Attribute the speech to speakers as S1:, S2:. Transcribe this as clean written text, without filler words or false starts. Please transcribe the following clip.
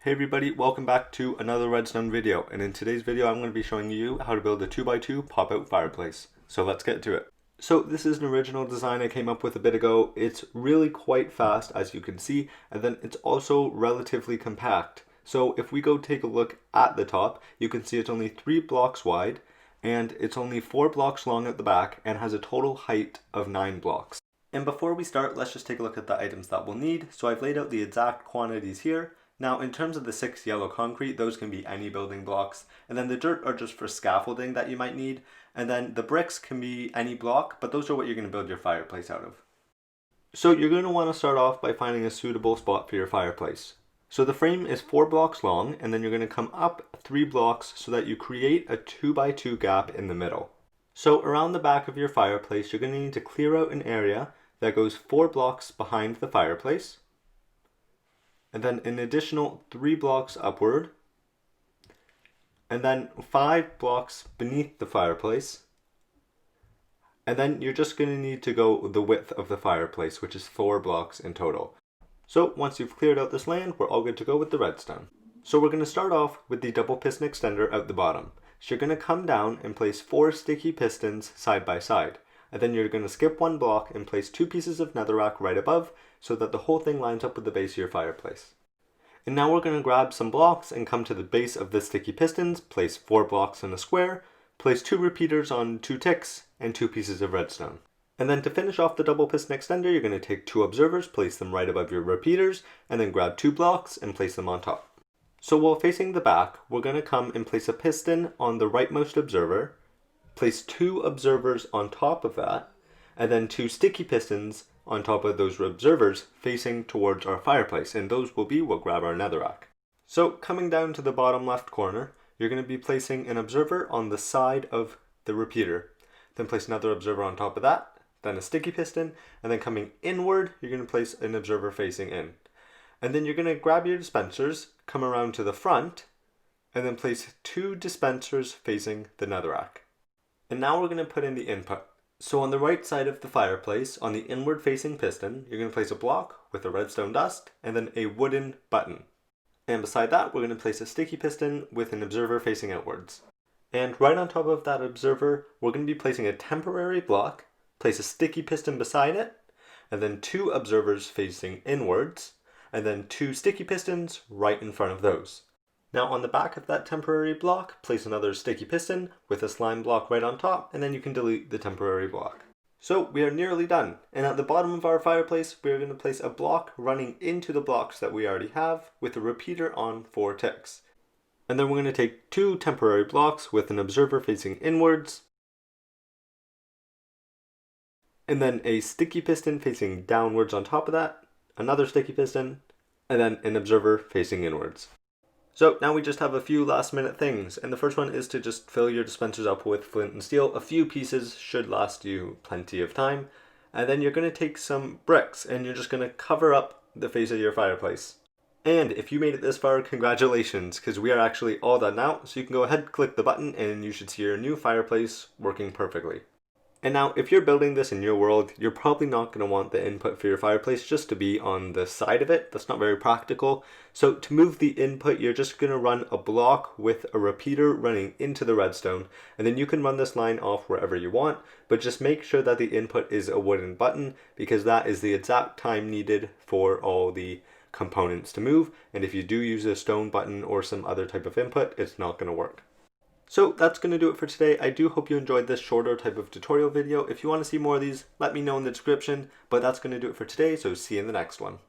S1: Hey everybody, welcome back to another redstone video, and in today's video I'm going to be showing you how to build a 2x2 pop-out fireplace. So let's get to it. So this is an original design I came up with a bit ago. It's really quite fast as you can see, and then it's also relatively compact. So if we go take a look at the top, you can see it's only 3 blocks wide, and it's only 4 blocks long at the back, and has a total height of 9 blocks. And before we start, let's just take a look at the items that we'll need. So I've laid out the exact quantities here. Now, in terms of the 6 yellow concrete, those can be any building blocks. And then the dirt are just for scaffolding that you might need. And then the bricks can be any block, but those are what you're going to build your fireplace out of. So you're going to want to start off by finding a suitable spot for your fireplace. So the frame is 4 blocks long, and then you're going to come up 3 blocks so that you create a 2x2 gap in the middle. So around the back of your fireplace, you're going to need to clear out an area that goes 4 blocks behind the fireplace, and then an additional 3 blocks upward, and then 5 blocks beneath the fireplace, and then you're just going to need to go the width of the fireplace, which is 4 blocks in total. So once you've cleared out this land, we're all good to go with the redstone. So we're going to start off with the double piston extender at the bottom. So you're going to come down and place 4 sticky pistons side by side. And then you're going to skip 1 block and place 2 pieces of netherrack right above so that the whole thing lines up with the base of your fireplace. And now we're going to grab some blocks and come to the base of the sticky pistons, place 4 blocks in a square, place 2 repeaters on 2 ticks, and 2 pieces of redstone. And then to finish off the double piston extender, you're going to take 2 observers, place them right above your repeaters, and then grab 2 blocks and place them on top. So while facing the back, we're going to come and place a piston on the rightmost observer, place 2 observers on top of that, and then 2 sticky pistons on top of those observers facing towards our fireplace, and those will be what grab our netherrack. So coming down to the bottom left corner, you're going to be placing an observer on the side of the repeater, then place another observer on top of that, then a sticky piston, and then coming inward, you're going to place an observer facing in. And then you're going to grab your dispensers, come around to the front, and then place 2 dispensers facing the netherrack. And now we're going to put in the input. So on the right side of the fireplace, on the inward facing piston, you're going to place a block with a redstone dust and then a wooden button. And beside that, we're going to place a sticky piston with an observer facing outwards. And right on top of that observer, we're going to be placing a temporary block, place a sticky piston beside it, and then 2 observers facing inwards, and then 2 sticky pistons right in front of those. Now on the back of that temporary block, place another sticky piston with a slime block right on top, and then you can delete the temporary block. So we are nearly done, and at the bottom of our fireplace, we are going to place a block running into the blocks that we already have with a repeater on 4 ticks. And then we're going to take 2 temporary blocks with an observer facing inwards, and then a sticky piston facing downwards on top of that, another sticky piston, and then an observer facing inwards. So now we just have a few last minute things, and the first one is to just fill your dispensers up with flint and steel. A few pieces should last you plenty of time. And then you're going to take some bricks and you're just going to cover up the face of your fireplace. And if you made it this far, congratulations, because we are actually all done now. So you can go ahead, click the button, and you should see your new fireplace working perfectly. And now, if you're building this in your world, you're probably not going to want the input for your fireplace just to be on the side of it. That's not very practical. So to move the input, you're just going to run a block with a repeater running into the redstone. And then you can run this line off wherever you want, but just make sure that the input is a wooden button, because that is the exact time needed for all the components to move. And if you do use a stone button or some other type of input, it's not going to work. So that's going to do it for today. I do hope you enjoyed this shorter type of tutorial video. If you want to see more of these, let me know in the description, but that's going to do it for today, so see you in the next one.